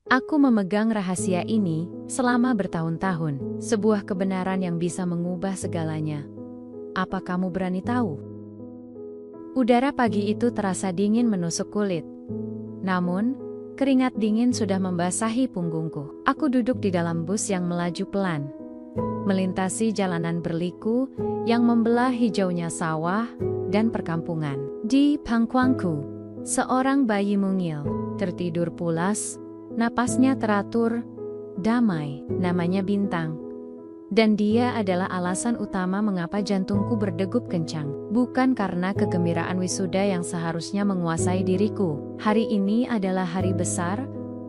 Aku memegang rahasia ini selama bertahun-tahun, sebuah kebenaran yang bisa mengubah segalanya. Apa kamu berani tahu? Udara pagi itu terasa dingin menusuk kulit. Namun, keringat dingin sudah membasahi punggungku. Aku duduk di dalam bus yang melaju pelan, melintasi jalanan berliku yang membelah hijaunya sawah dan perkampungan. Di pangkuanku, seorang bayi mungil, tertidur pulas, napasnya teratur, damai, namanya Bintang. Dan dia adalah alasan utama mengapa jantungku berdegup kencang. Bukan karena kegembiraan wisuda yang seharusnya menguasai diriku. Hari ini adalah hari besar,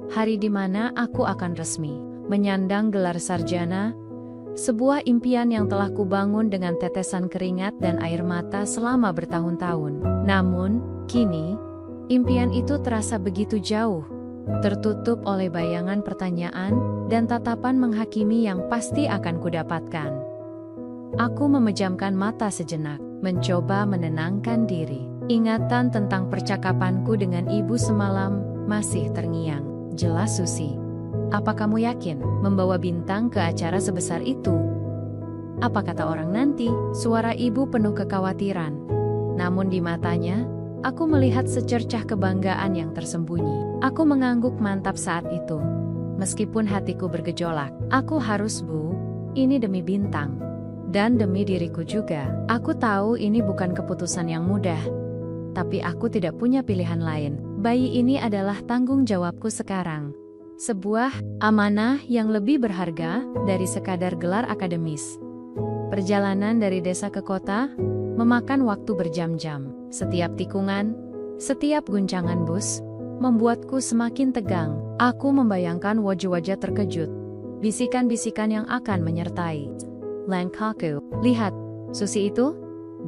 hari di mana aku akan resmi menyandang gelar sarjana, sebuah impian yang telah kubangun dengan tetesan keringat dan air mata selama bertahun-tahun. Namun, kini, impian itu terasa begitu jauh, tertutup oleh bayangan pertanyaan dan tatapan menghakimi yang pasti akan kudapatkan. Aku memejamkan mata sejenak, mencoba menenangkan diri. Ingatan tentang percakapanku dengan ibu semalam masih terngiang. Jelas, Susi. Apa kamu yakin membawa Bintang ke acara sebesar itu? Apa kata orang nanti? Suara ibu penuh kekhawatiran. Namun di matanya, aku melihat secercah kebanggaan yang tersembunyi. Aku mengangguk mantap saat itu. Meskipun hatiku bergejolak, aku harus, Bu. Ini demi Bintang. Dan demi diriku juga. Aku tahu ini bukan keputusan yang mudah. Tapi aku tidak punya pilihan lain. Bayi ini adalah tanggung jawabku sekarang. Sebuah amanah yang lebih berharga dari sekadar gelar akademis. Perjalanan dari desa ke kota memakan waktu berjam-jam. Setiap tikungan, setiap guncangan bus, membuatku semakin tegang. Aku membayangkan wajah-wajah terkejut, bisikan-bisikan yang akan menyertai. Langkahku, lihat, Susi itu,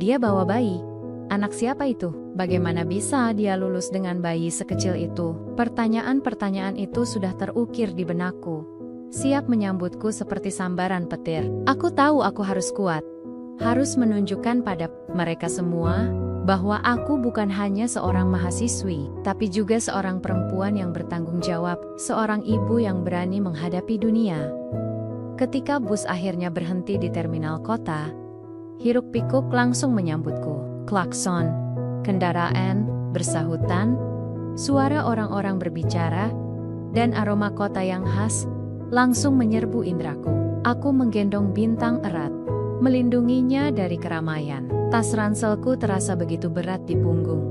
dia bawa bayi. Anak siapa itu? Bagaimana bisa dia lulus dengan bayi sekecil itu? Pertanyaan-pertanyaan itu sudah terukir di benakku, siap menyambutku seperti sambaran petir. Aku tahu aku harus kuat, harus menunjukkan pada mereka semua bahwa aku bukan hanya seorang mahasiswi, tapi juga seorang perempuan yang bertanggung jawab, seorang ibu yang berani menghadapi dunia. Ketika bus akhirnya berhenti di terminal kota, hiruk-pikuk langsung menyambutku. Klakson, kendaraan, bersahutan, suara orang-orang berbicara, dan aroma kota yang khas langsung menyerbu indraku. Aku menggendong Bintang erat, melindunginya dari keramaian. Tas ranselku terasa begitu berat di punggung,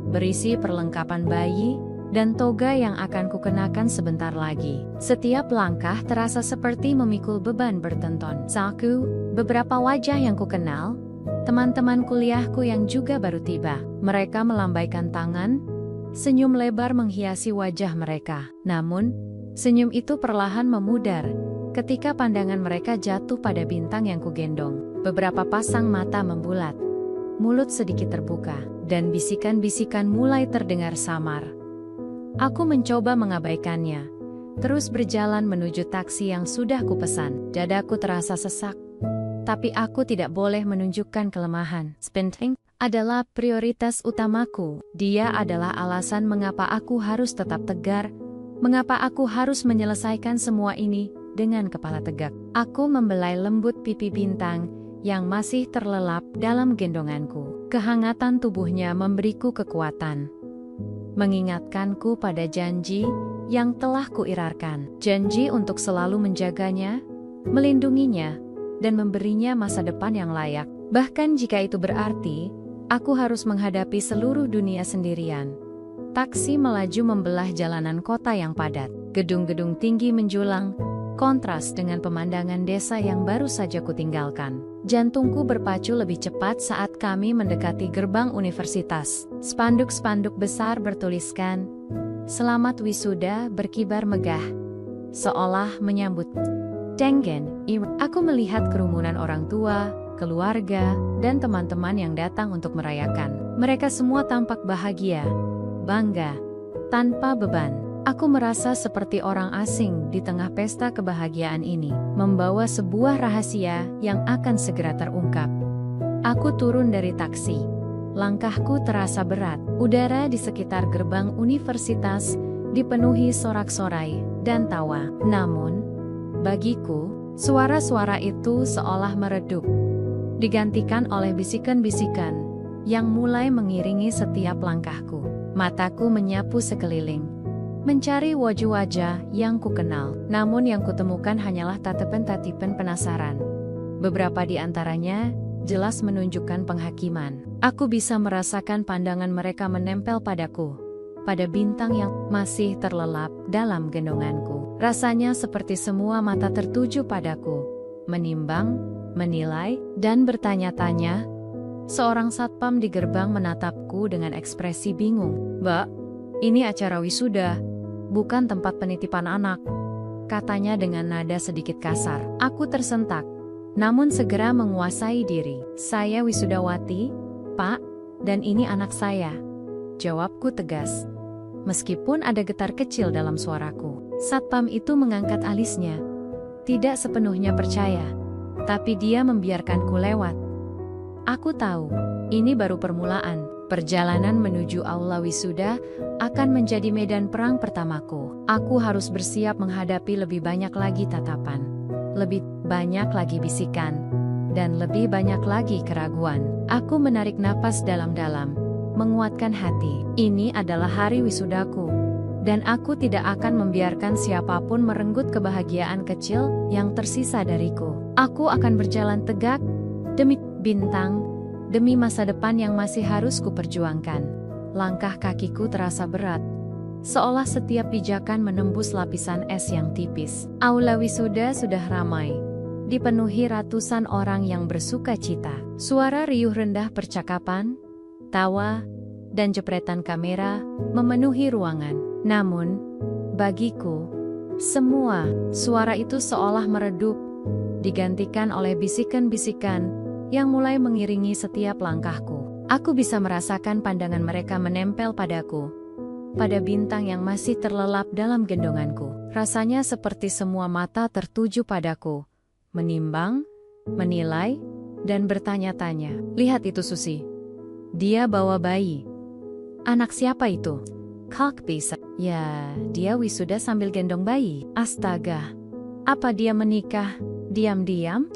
berisi perlengkapan bayi dan toga yang akan kukenakan sebentar lagi. Setiap langkah terasa seperti memikul beban bertonton. Saku, beberapa wajah yang kukenal, teman-teman kuliahku yang juga baru tiba. Mereka melambaikan tangan, senyum lebar menghiasi wajah mereka. Namun, senyum itu perlahan memudar ketika pandangan mereka jatuh pada Bintang yang kugendong. Beberapa pasang mata membulat, mulut sedikit terbuka, dan bisikan-bisikan mulai terdengar samar. Aku mencoba mengabaikannya, terus berjalan menuju taksi yang sudah kupesan. Dadaku terasa sesak, tapi aku tidak boleh menunjukkan kelemahan. Spending adalah prioritas utamaku. Dia adalah alasan mengapa aku harus tetap tegar, mengapa aku harus menyelesaikan semua ini dengan kepala tegak. Aku membelai lembut pipi Bintang yang masih terlelap dalam gendonganku. Kehangatan tubuhnya memberiku kekuatan, mengingatkanku pada janji yang telah kuirarkan. Janji untuk selalu menjaganya, melindunginya, dan memberinya masa depan yang layak. Bahkan jika itu berarti, aku harus menghadapi seluruh dunia sendirian. Taksi melaju membelah jalanan kota yang padat. Gedung-gedung tinggi menjulang, kontras dengan pemandangan desa yang baru saja kutinggalkan. Jantungku berpacu lebih cepat saat kami mendekati gerbang universitas. Spanduk-spanduk besar bertuliskan, "Selamat wisuda," berkibar megah, seolah menyambut. Tengen, aku melihat kerumunan orang tua, keluarga, dan teman-teman yang datang untuk merayakan. Mereka semua tampak bahagia, bangga, tanpa beban. Aku merasa seperti orang asing di tengah pesta kebahagiaan ini, membawa sebuah rahasia yang akan segera terungkap. Aku turun dari taksi. Langkahku terasa berat. Udara di sekitar gerbang universitas dipenuhi sorak-sorai dan tawa. Namun, bagiku, suara-suara itu seolah meredup, digantikan oleh bisikan-bisikan yang mulai mengiringi setiap langkahku. Mataku menyapu sekeliling, mencari wajah-wajah yang kukenal. Namun yang kutemukan hanyalah tatapan-tatapan penasaran. Beberapa di antaranya jelas menunjukkan penghakiman. Aku bisa merasakan pandangan mereka menempel padaku, pada bintang yang masih terlelap dalam gendonganku. Rasanya seperti semua mata tertuju padaku, menimbang, menilai, dan bertanya-tanya. Seorang satpam di gerbang menatapku dengan ekspresi bingung. "Mbak, ini acara wisuda, bukan tempat penitipan anak," katanya dengan nada sedikit kasar. Aku tersentak, namun segera menguasai diri. "Saya wisudawati, Pak, dan ini anak saya," jawabku tegas. Meskipun ada getar kecil dalam suaraku. Satpam itu mengangkat alisnya. Tidak sepenuhnya percaya, tapi dia membiarkanku lewat. Aku tahu, ini baru permulaan. Perjalanan menuju aula wisuda akan menjadi medan perang pertamaku. Aku harus bersiap menghadapi lebih banyak lagi tatapan, lebih banyak lagi bisikan, dan lebih banyak lagi keraguan. Aku menarik napas dalam-dalam, menguatkan hati. Ini adalah hari wisudaku, dan aku tidak akan membiarkan siapapun merenggut kebahagiaan kecil yang tersisa dariku. Aku akan berjalan tegak demi bintang, demi masa depan yang masih harus kuperjuangkan. Langkah kakiku terasa berat, seolah setiap pijakan menembus lapisan es yang tipis. Aula wisuda sudah ramai, dipenuhi ratusan orang yang bersuka cita. Suara riuh rendah percakapan, tawa, dan jepretan kamera memenuhi ruangan. Namun, bagiku, semua suara itu seolah meredup, digantikan oleh bisikan-bisikan yang mulai mengiringi setiap langkahku. Aku bisa merasakan pandangan mereka menempel padaku, pada bintang yang masih terlelap dalam gendonganku. Rasanya seperti semua mata tertuju padaku, menimbang, menilai, dan bertanya-tanya. "Lihat itu, Susi. Dia bawa bayi. Anak siapa itu? Kak bisa. Ya, dia wisuda sambil gendong bayi. Astaga. Apa dia menikah diam-diam?"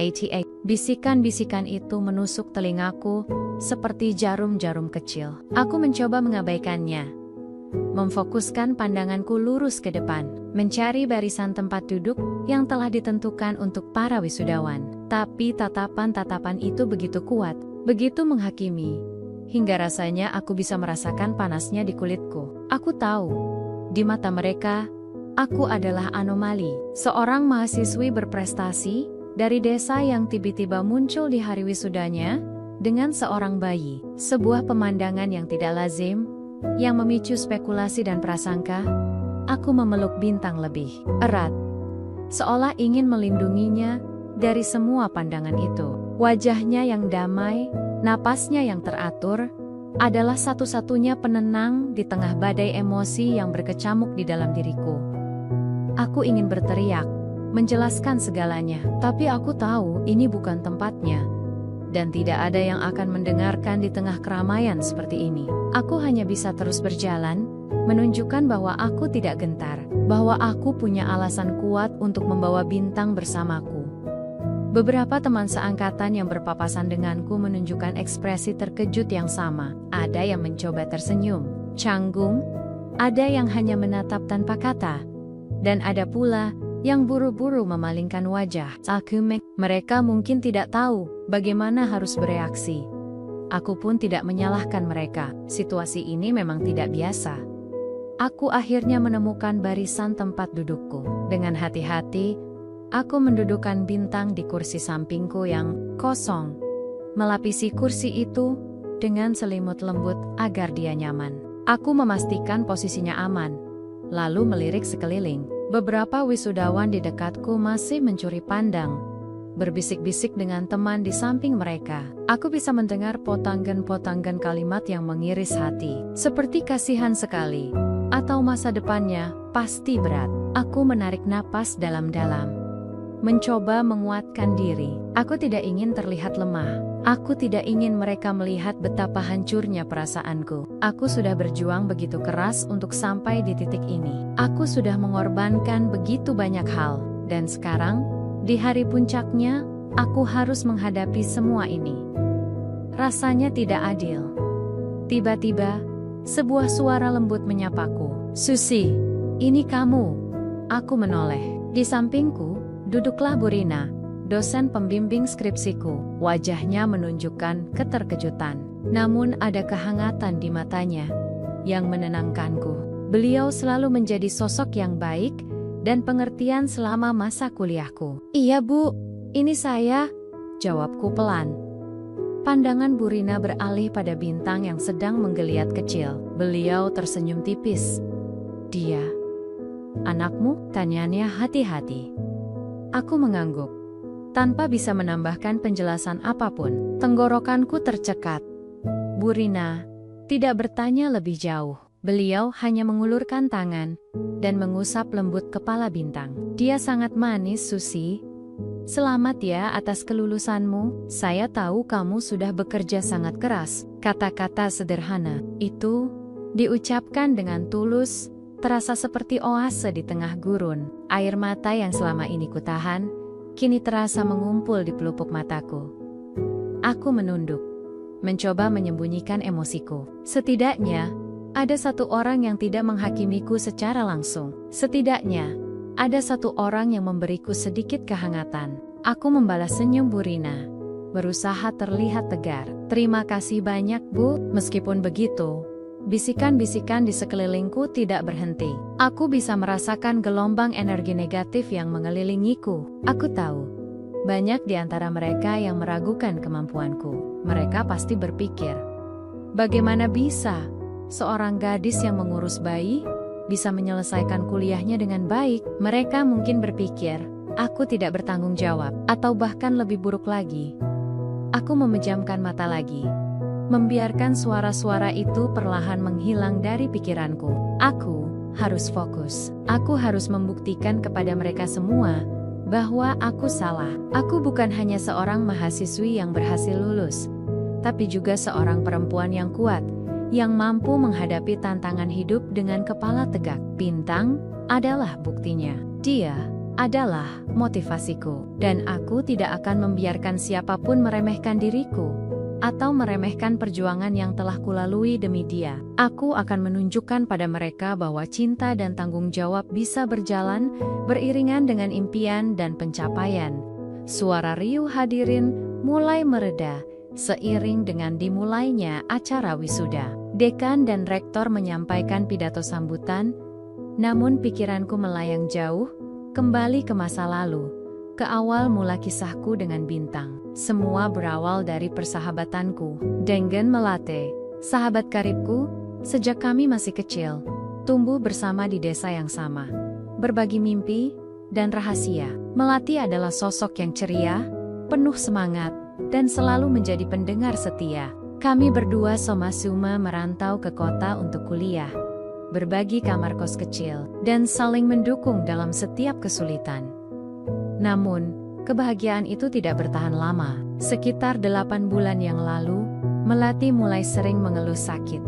Bisikan-bisikan itu menusuk telingaku seperti jarum-jarum kecil. Aku mencoba mengabaikannya, memfokuskan pandanganku lurus ke depan, mencari barisan tempat duduk yang telah ditentukan untuk para wisudawan. Tapi tatapan-tatapan itu begitu kuat, begitu menghakimi, hingga rasanya aku bisa merasakan panasnya di kulitku. Aku tahu, di mata mereka, aku adalah anomali, seorang mahasiswi berprestasi dari desa yang tiba-tiba muncul di hari wisudanya dengan seorang bayi. Sebuah pemandangan yang tidak lazim, yang memicu spekulasi dan prasangka. Aku memeluk bintang lebih erat, seolah ingin melindunginya dari semua pandangan itu. Wajahnya yang damai, napasnya yang teratur, adalah satu-satunya penenang di tengah badai emosi yang berkecamuk di dalam diriku. Aku ingin berteriak, menjelaskan segalanya, tapi aku tahu ini bukan tempatnya, dan tidak ada yang akan mendengarkan di tengah keramaian seperti ini. Aku hanya bisa terus berjalan, menunjukkan bahwa aku tidak gentar, bahwa aku punya alasan kuat untuk membawa bintang bersamaku. Beberapa teman seangkatan yang berpapasan denganku menunjukkan ekspresi terkejut yang sama. Ada yang mencoba tersenyum, canggung, ada yang hanya menatap tanpa kata, dan ada pula yang buru-buru memalingkan wajah. Mereka mungkin tidak tahu bagaimana harus bereaksi. Aku pun tidak menyalahkan mereka. Situasi ini memang tidak biasa. Aku akhirnya menemukan barisan tempat dudukku. Dengan hati-hati, aku mendudukkan bintang di kursi sampingku yang kosong, melapisi kursi itu dengan selimut lembut agar dia nyaman. Aku memastikan posisinya aman, lalu melirik sekeliling. Beberapa wisudawan di dekatku masih mencuri pandang, berbisik-bisik dengan teman di samping mereka. Aku bisa mendengar potanggan-potanggan kalimat yang mengiris hati, seperti kasihan sekali, atau masa depannya pasti berat. Aku menarik napas dalam-dalam, mencoba menguatkan diri. Aku tidak ingin terlihat lemah. Aku tidak ingin mereka melihat betapa hancurnya perasaanku. Aku sudah berjuang begitu keras untuk sampai di titik ini. Aku sudah mengorbankan begitu banyak hal. Dan sekarang, di hari puncaknya, aku harus menghadapi semua ini. Rasanya tidak adil. Tiba-tiba, sebuah suara lembut menyapaku. "Susi, ini kamu." Aku menoleh. Di sampingku, duduklah Burina, dosen pembimbing skripsiku. Wajahnya menunjukkan keterkejutan. Namun ada kehangatan di matanya yang menenangkanku. Beliau selalu menjadi sosok yang baik dan pengertian selama masa kuliahku. "Iya Bu, ini saya," jawabku pelan. Pandangan Burina beralih pada bintang yang sedang menggeliat kecil. Beliau tersenyum tipis. "Dia, anakmu?" tanyanya hati-hati. Aku mengangguk, tanpa bisa menambahkan penjelasan apapun. Tenggorokanku tercekat. Burina tidak bertanya lebih jauh. Beliau hanya mengulurkan tangan dan mengusap lembut kepala bintang. "Dia sangat manis, Susi. Selamat ya atas kelulusanmu. Saya tahu kamu sudah bekerja sangat keras." Kata-kata sederhana itu diucapkan dengan tulus, terasa seperti oase di tengah gurun. Air mata yang selama ini kutahan, kini terasa mengumpul di pelupuk mataku. Aku menunduk, mencoba menyembunyikan emosiku. Setidaknya, ada satu orang yang tidak menghakimiku secara langsung. Setidaknya, ada satu orang yang memberiku sedikit kehangatan. Aku membalas senyum Burina, berusaha terlihat tegar. "Terima kasih banyak, Bu." Meskipun begitu, bisikan-bisikan di sekelilingku tidak berhenti. Aku bisa merasakan gelombang energi negatif yang mengelilingiku. Aku tahu, banyak di antara mereka yang meragukan kemampuanku. Mereka pasti berpikir, bagaimana bisa seorang gadis yang mengurus bayi bisa menyelesaikan kuliahnya dengan baik? Mereka mungkin berpikir, aku tidak bertanggung jawab, atau bahkan lebih buruk lagi. Aku memejamkan mata lagi, membiarkan suara-suara itu perlahan menghilang dari pikiranku. Aku harus fokus. Aku harus membuktikan kepada mereka semua bahwa aku salah. Aku bukan hanya seorang mahasiswi yang berhasil lulus, tapi juga seorang perempuan yang kuat, yang mampu menghadapi tantangan hidup dengan kepala tegak. Bintang adalah buktinya. Dia adalah motivasiku. Dan aku tidak akan membiarkan siapapun meremehkan diriku, atau meremehkan perjuangan yang telah kulalui demi dia. Aku akan menunjukkan pada mereka bahwa cinta dan tanggung jawab bisa berjalan beriringan dengan impian dan pencapaian. Suara riuh hadirin mulai mereda seiring dengan dimulainya acara wisuda. Dekan dan rektor menyampaikan pidato sambutan, namun pikiranku melayang jauh, kembali ke masa lalu, ke awal mula kisahku dengan Bintang. Semua berawal dari persahabatanku dengan Melate, sahabat karibku, sejak kami masih kecil, tumbuh bersama di desa yang sama, berbagi mimpi dan rahasia. Melati adalah sosok yang ceria, penuh semangat, dan selalu menjadi pendengar setia. Kami berdua sama-sama merantau ke kota untuk kuliah, berbagi kamar kos kecil, dan saling mendukung dalam setiap kesulitan. Namun, kebahagiaan itu tidak bertahan lama. Sekitar 8 bulan yang lalu, Melati mulai sering mengeluh sakit.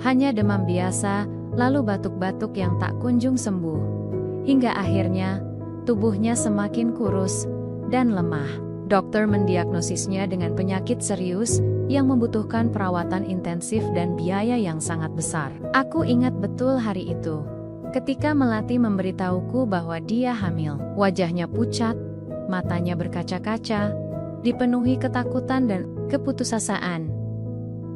Hanya demam biasa, lalu batuk-batuk yang tak kunjung sembuh. Hingga akhirnya, tubuhnya semakin kurus dan lemah. Dokter mendiagnosisnya dengan penyakit serius yang membutuhkan perawatan intensif dan biaya yang sangat besar. Aku ingat betul hari itu, ketika Melati memberitahuku bahwa dia hamil. Wajahnya pucat, matanya berkaca-kaca, dipenuhi ketakutan dan keputusasaan.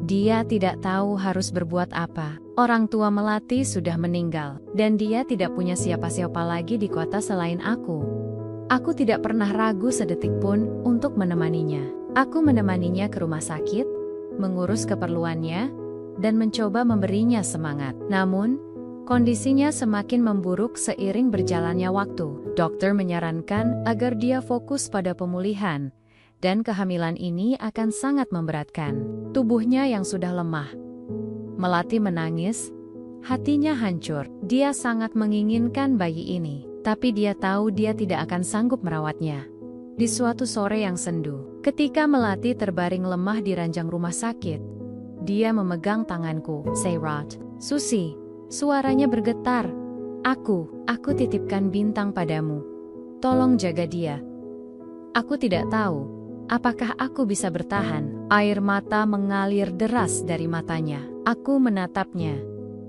Dia tidak tahu harus berbuat apa. Orang tua Melati sudah meninggal, dan dia tidak punya siapa-siapa lagi di kota selain aku. Aku tidak pernah ragu sedetik pun untuk menemaninya. Aku menemaninya ke rumah sakit, mengurus keperluannya, dan mencoba memberinya semangat. Namun, kondisinya semakin memburuk seiring berjalannya waktu. Dokter menyarankan agar dia fokus pada pemulihan, dan kehamilan ini akan sangat memberatkan tubuhnya yang sudah lemah. Melati menangis, hatinya hancur. Dia sangat menginginkan bayi ini, tapi dia tahu dia tidak akan sanggup merawatnya. Di suatu sore yang sendu, ketika Melati terbaring lemah di ranjang rumah sakit, dia memegang tanganku. Seirat, Susi, suaranya bergetar. Aku titipkan Bintang padamu. Tolong jaga dia. Aku tidak tahu, apakah aku bisa bertahan. Air mata mengalir deras dari matanya. Aku menatapnya.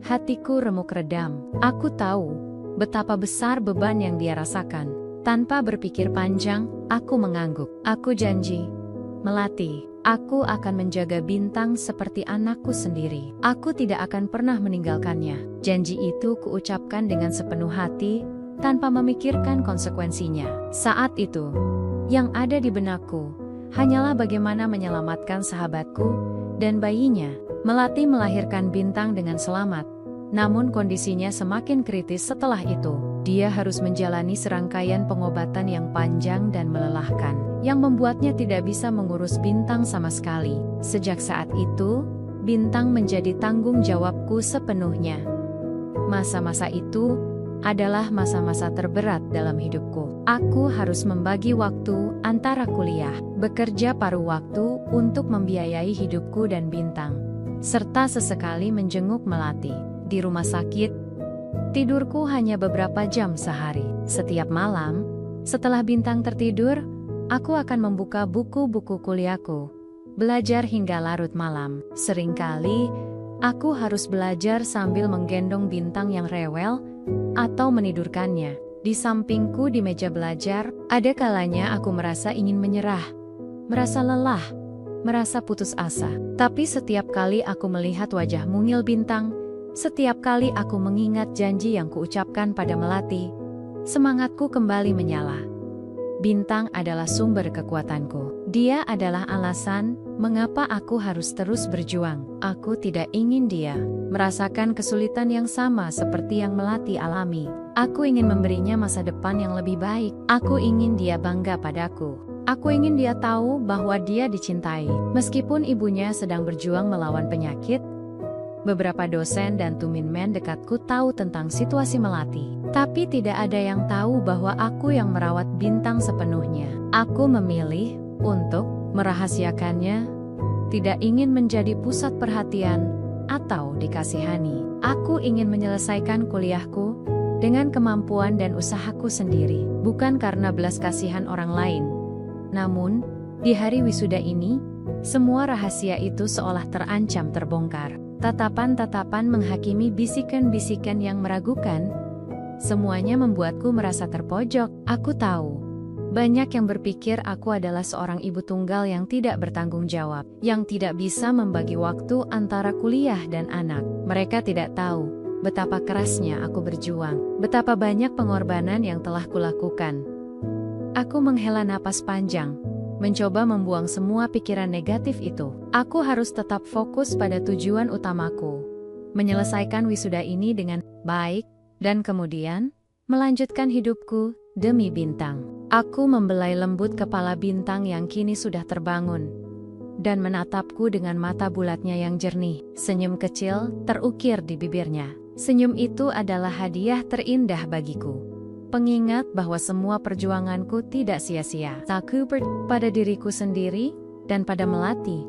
Hatiku remuk redam. Aku tahu betapa besar beban yang dia rasakan. Tanpa berpikir panjang, aku mengangguk. Aku janji, Melati, aku akan menjaga Bintang seperti anakku sendiri. Aku tidak akan pernah meninggalkannya. Janji itu kuucapkan dengan sepenuh hati, tanpa memikirkan konsekuensinya. Saat itu, yang ada di benakku hanyalah bagaimana menyelamatkan sahabatku dan bayinya. Melati melahirkan Bintang dengan selamat. Namun kondisinya semakin kritis setelah itu. Dia harus menjalani serangkaian pengobatan yang panjang dan melelahkan, yang membuatnya tidak bisa mengurus Bintang sama sekali. Sejak saat itu, Bintang menjadi tanggung jawabku sepenuhnya. Masa-masa itu adalah masa-masa terberat dalam hidupku. Aku harus membagi waktu antara kuliah, bekerja paruh waktu untuk membiayai hidupku dan Bintang, serta sesekali menjenguk Melati. Di rumah sakit, tidurku hanya beberapa jam sehari. Setiap malam, setelah Bintang tertidur, aku akan membuka buku-buku kuliahku, belajar hingga larut malam. Seringkali, aku harus belajar sambil menggendong Bintang yang rewel atau menidurkannya. Di sampingku di meja belajar, ada kalanya aku merasa ingin menyerah, merasa lelah, merasa putus asa. Tapi setiap kali aku melihat wajah mungil Bintang, setiap kali aku mengingat janji yang kuucapkan pada Melati, semangatku kembali menyala. Bintang adalah sumber kekuatanku. Dia adalah alasan mengapa aku harus terus berjuang. Aku tidak ingin dia merasakan kesulitan yang sama seperti yang Melati alami. Aku ingin memberinya masa depan yang lebih baik. Aku ingin dia bangga padaku. Aku ingin dia tahu bahwa dia dicintai. Meskipun ibunya sedang berjuang melawan penyakit, beberapa dosen dan tuminmen dekatku tahu tentang situasi Melati. Tapi tidak ada yang tahu bahwa aku yang merawat Bintang sepenuhnya. Aku memilih untuk merahasiakannya, tidak ingin menjadi pusat perhatian atau dikasihani. Aku ingin menyelesaikan kuliahku dengan kemampuan dan usahaku sendiri, bukan karena belas kasihan orang lain. Namun, di hari wisuda ini, semua rahasia itu seolah terancam terbongkar. Tatapan-tatapan menghakimi bisikan-bisikan yang meragukan, semuanya membuatku merasa terpojok. Aku tahu, banyak yang berpikir aku adalah seorang ibu tunggal yang tidak bertanggung jawab, yang tidak bisa membagi waktu antara kuliah dan anak. Mereka tidak tahu betapa kerasnya aku berjuang, betapa banyak pengorbanan yang telah kulakukan. Aku menghela napas panjang, mencoba membuang semua pikiran negatif itu. Aku harus tetap fokus pada tujuan utamaku, menyelesaikan wisuda ini dengan baik, dan kemudian melanjutkan hidupku demi Bintang. Aku membelai lembut kepala Bintang yang kini sudah terbangun, dan menatapku dengan mata bulatnya yang jernih. Senyum kecil terukir di bibirnya. Senyum itu adalah hadiah terindah bagiku, pengingat bahwa semua perjuanganku tidak sia-sia. Aku pada diriku sendiri dan pada Melati,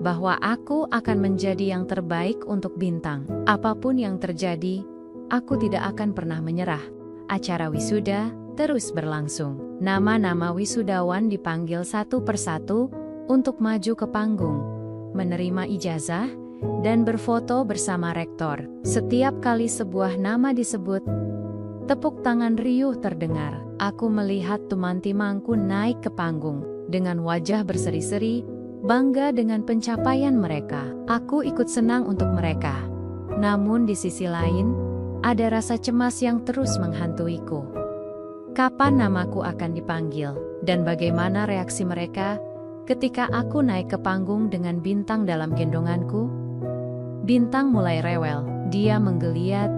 bahwa aku akan menjadi yang terbaik untuk Bintang. Apapun yang terjadi, aku tidak akan pernah menyerah. Acara wisuda terus berlangsung. Nama-nama wisudawan dipanggil satu persatu untuk maju ke panggung, menerima ijazah, dan berfoto bersama rektor. Setiap kali sebuah nama disebut, tepuk tangan riuh terdengar. Aku melihat teman-temanku naik ke panggung dengan wajah berseri-seri, bangga dengan pencapaian mereka. Aku ikut senang untuk mereka. Namun di sisi lain, ada rasa cemas yang terus menghantuiku. Kapan namaku akan dipanggil, dan bagaimana reaksi mereka ketika aku naik ke panggung dengan Bintang dalam gendonganku? Bintang mulai rewel. Dia menggeliat,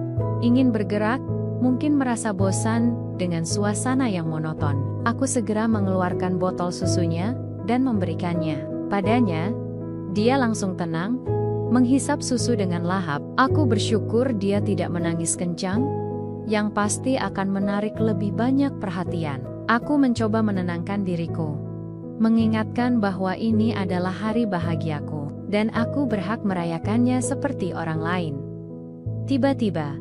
ingin bergerak, mungkin merasa bosan dengan suasana yang monoton. Aku segera mengeluarkan botol susunya dan memberikannya padanya. Dia langsung tenang, menghisap susu dengan lahap. Aku bersyukur dia tidak menangis kencang, yang pasti akan menarik lebih banyak perhatian. Aku mencoba menenangkan diriku, mengingatkan bahwa ini adalah hari bahagiaku, dan aku berhak merayakannya seperti orang lain. Tiba-tiba,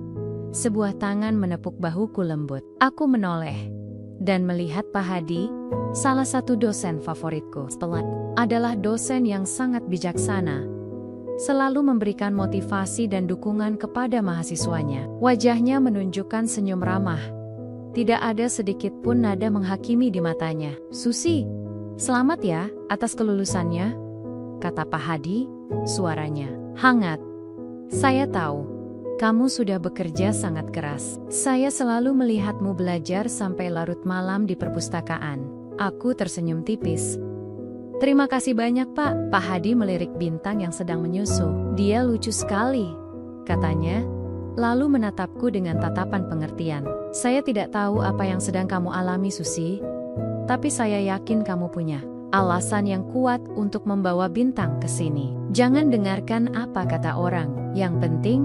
sebuah tangan menepuk bahuku lembut. Aku menoleh dan melihat Pak Hadi, salah satu dosen favoritku. Adalah dosen yang sangat bijaksana, selalu memberikan motivasi dan dukungan kepada mahasiswanya. Wajahnya menunjukkan senyum ramah. Tidak ada sedikit pun nada menghakimi di matanya. "Susi, selamat ya atas kelulusannya," kata Pak Hadi, suaranya hangat. "Saya tahu, kamu sudah bekerja sangat keras. Saya selalu melihatmu belajar sampai larut malam di perpustakaan." Aku tersenyum tipis. "Terima kasih banyak, Pak." Pak Hadi melirik Bintang yang sedang menyusu. "Dia lucu sekali," katanya, lalu menatapku dengan tatapan pengertian. "Saya tidak tahu apa yang sedang kamu alami, Susi, tapi saya yakin kamu punya alasan yang kuat untuk membawa Bintang ke sini. Jangan dengarkan apa kata orang. Yang penting,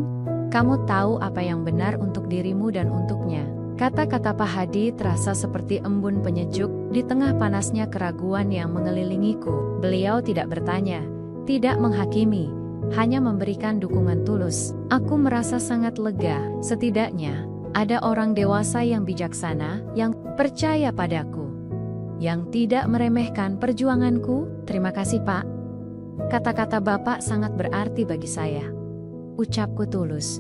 kamu tahu apa yang benar untuk dirimu dan untuknya." Kata-kata Pak Hadi terasa seperti embun penyejuk di tengah panasnya keraguan yang mengelilingiku. Beliau tidak bertanya, tidak menghakimi, hanya memberikan dukungan tulus. Aku merasa sangat lega. Setidaknya, ada orang dewasa yang bijaksana, yang percaya padaku, yang tidak meremehkan perjuanganku. "Terima kasih, Pak. Kata-kata Bapak sangat berarti bagi saya," ucapku tulus.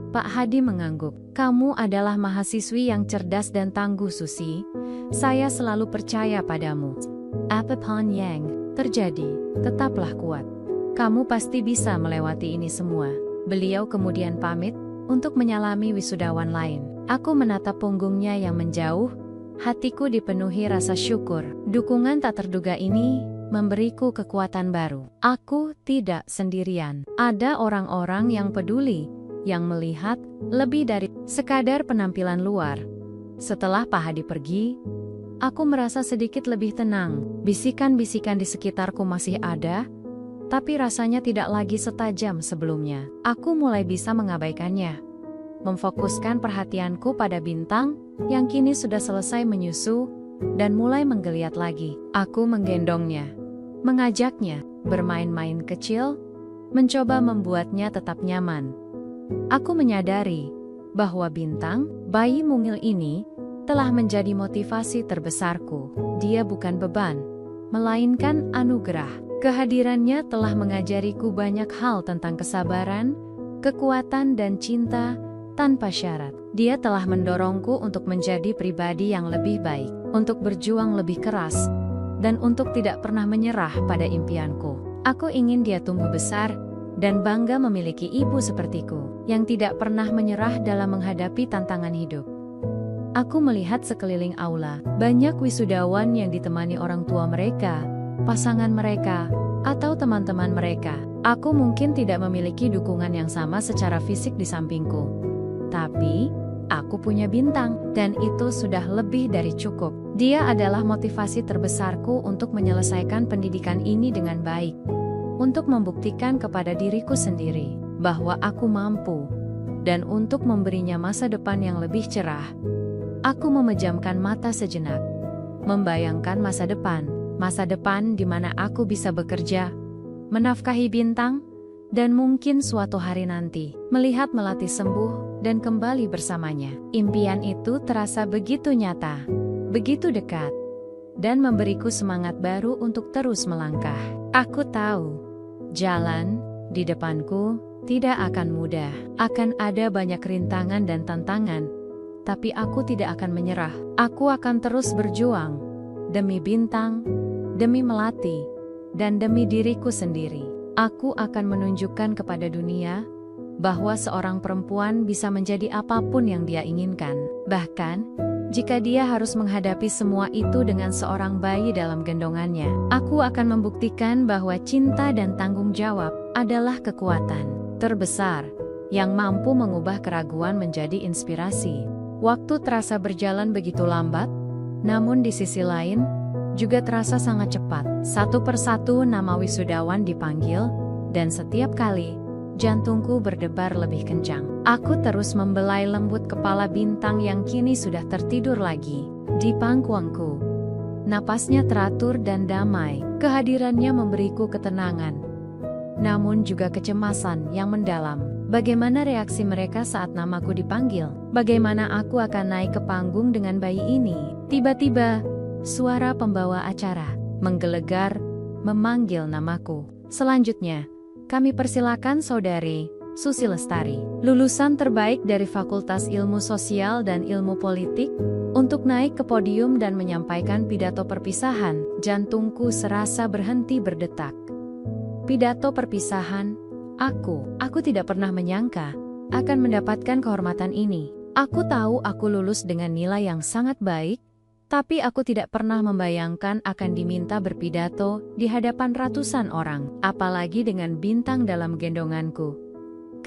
Pak Hadi mengangguk. "Kamu adalah mahasiswi yang cerdas dan tangguh, Susi. Saya selalu percaya padamu. Apapun yang terjadi, tetaplah kuat. Kamu pasti bisa melewati ini semua." Beliau kemudian pamit untuk menyalami wisudawan lain. Aku menatap punggungnya yang menjauh, hatiku dipenuhi rasa syukur. Dukungan tak terduga ini memberiku kekuatan baru. Aku tidak sendirian. Ada orang-orang yang peduli, yang melihat lebih dari sekadar penampilan luar. Setelah Pak Hadi pergi, aku merasa sedikit lebih tenang. Bisikan-bisikan di sekitarku masih ada, tapi rasanya tidak lagi setajam sebelumnya. Aku mulai bisa mengabaikannya, memfokuskan perhatianku pada Bintang yang kini sudah selesai menyusu dan mulai menggeliat lagi. Aku menggendongnya, mengajaknya bermain-main kecil, mencoba membuatnya tetap nyaman. Aku menyadari bahwa Bintang, bayi mungil ini, telah menjadi motivasi terbesarku. Dia bukan beban, melainkan anugerah. Kehadirannya telah mengajariku banyak hal tentang kesabaran, kekuatan dan cinta tanpa syarat. Dia telah mendorongku untuk menjadi pribadi yang lebih baik, untuk berjuang lebih keras, dan untuk tidak pernah menyerah pada impianku. Aku ingin dia tumbuh besar dan bangga memiliki ibu sepertiku, yang tidak pernah menyerah dalam menghadapi tantangan hidup. Aku melihat sekeliling aula, banyak wisudawan yang ditemani orang tua mereka, pasangan mereka, atau teman-teman mereka. Aku mungkin tidak memiliki dukungan yang sama secara fisik di sampingku, tapi aku punya Bintang, dan itu sudah lebih dari cukup. Dia adalah motivasi terbesarku untuk menyelesaikan pendidikan ini dengan baik, untuk membuktikan kepada diriku sendiri bahwa aku mampu, dan untuk memberinya masa depan yang lebih cerah. Aku memejamkan mata sejenak, membayangkan masa depan di mana aku bisa bekerja, menafkahi Bintang, dan mungkin suatu hari nanti melihat Melati sembuh dan kembali bersamanya. Impian itu terasa begitu nyata, begitu dekat, dan memberiku semangat baru untuk terus melangkah. Aku tahu jalan di depanku tidak akan mudah. Akan ada banyak rintangan dan tantangan, tapi aku tidak akan menyerah. Aku akan terus berjuang demi Bintang, demi Melati, dan demi diriku sendiri. Aku akan menunjukkan kepada dunia bahwa seorang perempuan bisa menjadi apapun yang dia inginkan. Bahkan, jika dia harus menghadapi semua itu dengan seorang bayi dalam gendongannya, aku akan membuktikan bahwa cinta dan tanggung jawab adalah kekuatan terbesar yang mampu mengubah keraguan menjadi inspirasi. Waktu terasa berjalan begitu lambat, namun di sisi lain, juga terasa sangat cepat. Satu persatu nama wisudawan dipanggil, dan setiap kali, jantungku berdebar lebih kencang. Aku terus membelai lembut kepala Bintang yang kini sudah tertidur lagi. di pangkuanku. Napasnya teratur dan damai, kehadirannya memberiku ketenangan. Namun juga kecemasan yang mendalam. Bagaimana reaksi mereka saat namaku dipanggil? Bagaimana aku akan naik ke panggung dengan bayi ini? Tiba-tiba, suara pembawa acara menggelegar, memanggil namaku. Selanjutnya, kami persilakan Saudari Susi Lestari, lulusan terbaik dari Fakultas Ilmu Sosial dan Ilmu Politik, untuk naik ke podium dan menyampaikan pidato perpisahan. Jantungku serasa berhenti berdetak. Pidato perpisahan, aku tidak pernah menyangka akan mendapatkan kehormatan ini. Aku tahu aku lulus dengan nilai yang sangat baik, tapi aku tidak pernah membayangkan akan diminta berpidato di hadapan ratusan orang, apalagi dengan bintang dalam gendonganku.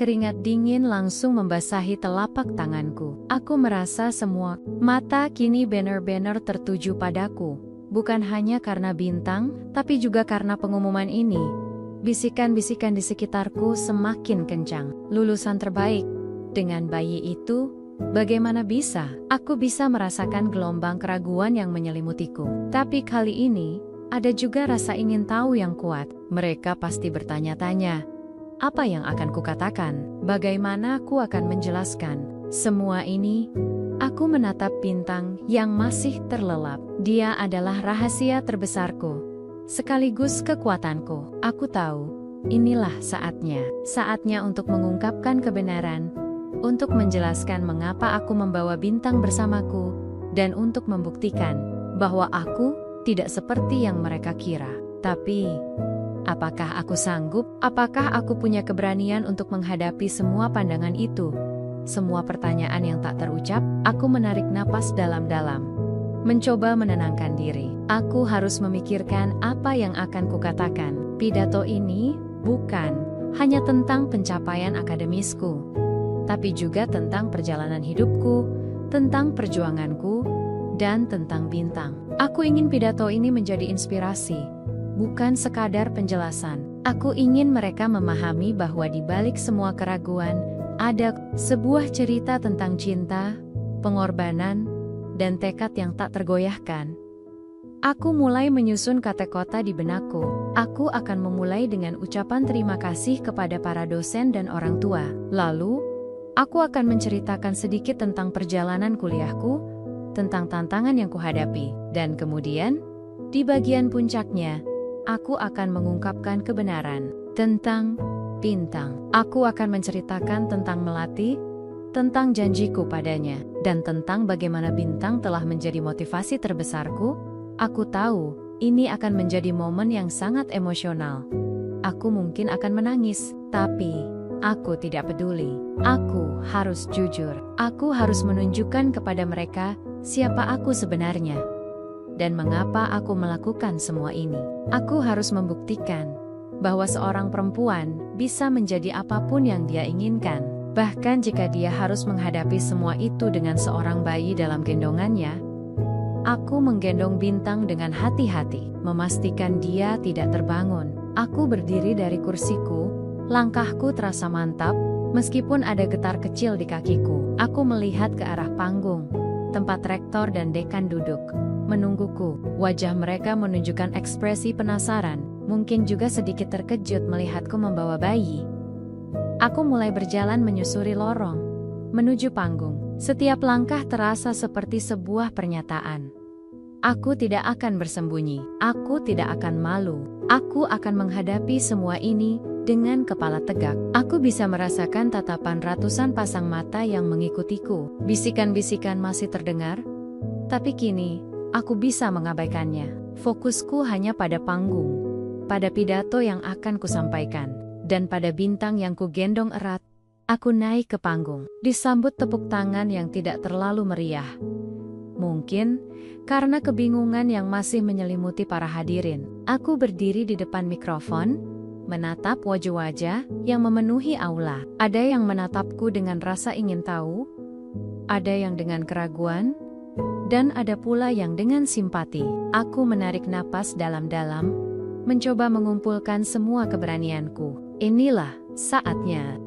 Keringat dingin langsung membasahi telapak tanganku. Aku merasa semua mata kini benar-benar tertuju padaku, bukan hanya karena bintang, tapi juga karena pengumuman ini. Bisikan-bisikan di sekitarku semakin kencang. Lulusan terbaik. Dengan bayi itu, bagaimana bisa? Aku bisa merasakan gelombang keraguan yang menyelimutiku. Tapi kali ini, ada juga rasa ingin tahu yang kuat. Mereka pasti bertanya-tanya, apa yang akan kukatakan? Bagaimana aku akan menjelaskan semua ini? Aku menatap bintang yang masih terlelap. Dia adalah rahasia terbesarku, sekaligus kekuatanku. Aku tahu, inilah saatnya untuk mengungkapkan kebenaran, untuk menjelaskan mengapa aku membawa bintang bersamaku, dan untuk membuktikan bahwa aku tidak seperti yang mereka kira. Tapi, apakah aku sanggup? Apakah aku punya keberanian untuk menghadapi semua pandangan itu? Semua pertanyaan yang tak terucap. Aku menarik napas dalam-dalam, mencoba menenangkan diri. Aku harus memikirkan apa yang akan kukatakan. Pidato ini bukan hanya tentang pencapaian akademisku, tapi juga tentang perjalanan hidupku, tentang perjuanganku, dan tentang bintang. Aku ingin pidato ini menjadi inspirasi, bukan sekadar penjelasan. Aku ingin mereka memahami bahwa di balik semua keraguan, ada sebuah cerita tentang cinta, pengorbanan, dan tekad yang tak tergoyahkan. Aku mulai menyusun kata-kata di benakku. Aku akan memulai dengan ucapan terima kasih kepada para dosen dan orang tua. Lalu, aku akan menceritakan sedikit tentang perjalanan kuliahku, tentang tantangan yang kuhadapi. Dan kemudian, di bagian puncaknya, aku akan mengungkapkan kebenaran tentang bintang. Aku akan menceritakan tentang Melati, tentang janjiku padanya, dan tentang bagaimana bintang telah menjadi motivasi terbesarku. Aku tahu, ini akan menjadi momen yang sangat emosional. Aku mungkin akan menangis, tapi aku tidak peduli. Aku harus jujur. Aku harus menunjukkan kepada mereka siapa aku sebenarnya, dan mengapa aku melakukan semua ini. Aku harus membuktikan bahwa seorang perempuan bisa menjadi apapun yang dia inginkan. Bahkan jika dia harus menghadapi semua itu dengan seorang bayi dalam gendongannya. Aku menggendong bintang dengan hati-hati, memastikan dia tidak terbangun. Aku berdiri dari kursiku, langkahku terasa mantap, meskipun ada getar kecil di kakiku. Aku melihat ke arah panggung, tempat rektor dan dekan duduk, menungguku. Wajah mereka menunjukkan ekspresi penasaran, mungkin juga sedikit terkejut melihatku membawa bayi. Aku mulai berjalan menyusuri lorong, menuju panggung. Setiap langkah terasa seperti sebuah pernyataan. Aku tidak akan bersembunyi, aku tidak akan malu, aku akan menghadapi semua ini dengan kepala tegak. Aku bisa merasakan tatapan ratusan pasang mata yang mengikutiku. Bisikan-bisikan masih terdengar, tapi kini aku bisa mengabaikannya. Fokusku hanya pada panggung, pada pidato yang akan kusampaikan, dan pada bintang yang kugendong erat. Aku naik ke panggung, disambut tepuk tangan yang tidak terlalu meriah. Mungkin karena kebingungan yang masih menyelimuti para hadirin. Aku berdiri di depan mikrofon, menatap wajah-wajah yang memenuhi aula. Ada yang menatapku dengan rasa ingin tahu, ada yang dengan keraguan, dan ada pula yang dengan simpati. Aku menarik napas dalam-dalam, mencoba mengumpulkan semua keberanianku. Inilah saatnya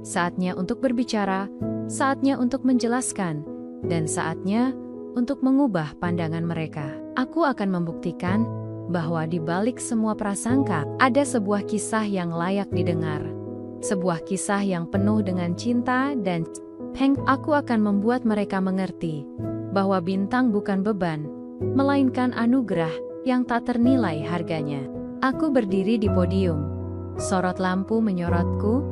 untuk berbicara, saatnya untuk menjelaskan, dan saatnya untuk mengubah pandangan mereka. Aku akan membuktikan bahwa di balik semua prasangka, ada sebuah kisah yang layak didengar. Sebuah kisah yang penuh dengan cinta dan aku akan membuat mereka mengerti bahwa bintang bukan beban, melainkan anugerah yang tak ternilai harganya. Aku berdiri di podium, sorot lampu menyorotku,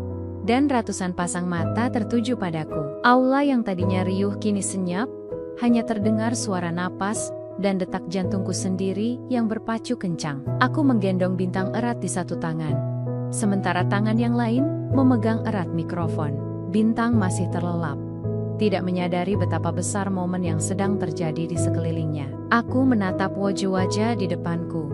dan ratusan pasang mata tertuju padaku. Aula yang tadinya riuh kini senyap, hanya terdengar suara napas dan detak jantungku sendiri yang berpacu kencang. Aku menggendong bintang erat di satu tangan, sementara tangan yang lain memegang erat mikrofon. Bintang masih terlelap, tidak menyadari betapa besar momen yang sedang terjadi di sekelilingnya. Aku menatap wajah-wajah di depanku,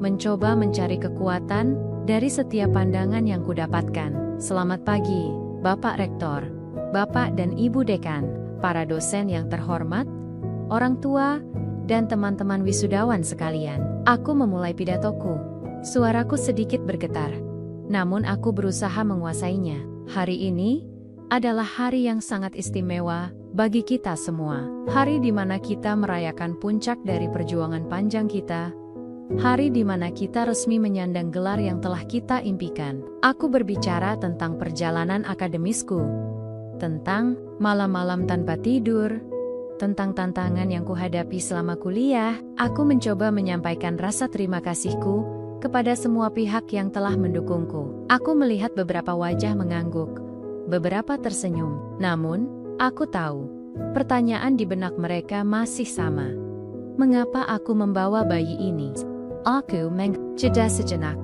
mencoba mencari kekuatan dari setiap pandangan yang kudapatkan. Selamat pagi, Bapak Rektor, Bapak dan Ibu Dekan, para dosen yang terhormat, orang tua, dan teman-teman wisudawan sekalian. Aku memulai pidatoku. Suaraku sedikit bergetar, namun aku berusaha menguasainya. Hari ini adalah hari yang sangat istimewa bagi kita semua. Hari di mana kita merayakan puncak dari perjuangan panjang kita. Hari di mana kita resmi menyandang gelar yang telah kita impikan. Aku berbicara tentang perjalanan akademisku, tentang malam-malam tanpa tidur, tentang tantangan yang kuhadapi selama kuliah. Aku mencoba menyampaikan rasa terima kasihku kepada semua pihak yang telah mendukungku. Aku melihat beberapa wajah mengangguk, beberapa tersenyum. Namun, aku tahu, pertanyaan di benak mereka masih sama. Mengapa aku membawa bayi ini? Aku jeda sejenak,